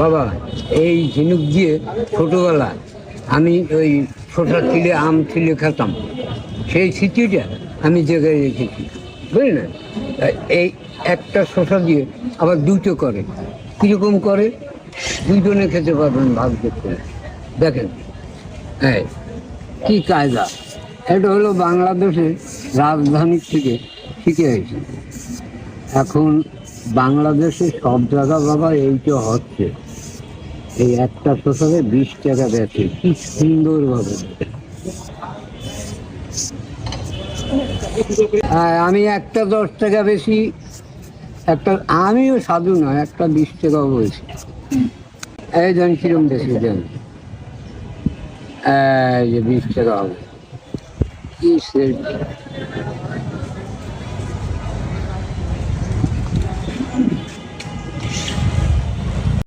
বাবা এই ঝিনুক দিয়ে ছোটোবেলায় আমি ওই ছোটা ছিলে আম ছিলে খেতাম, সেই স্মৃতিটা আমি জায়গায় রেখেছি, বুঝলেন? এই একটা শসা দিয়ে আবার দুটো করে, কীরকম করে দুজনে খেতে পারবেন ভাগ করতে। দেখেন হ্যাঁ কী কায়দা। এটা হলো বাংলাদেশের রাজধানীর থেকে শিখে হয়েছে। এখন বাংলাদেশে সব জায়গা বাবা এইটা হচ্ছে, এই একটা শসাকে 20 টাকা বেচে, কি সুন্দরভাবে। আমি একটা 10 টাকা বেশি, একটা আমিও সাধু নয়, একটা 20 টাকাও বলছি। এই দেন কিরম বেশি দেন, এই যে 20 টাকা হবে কি সে।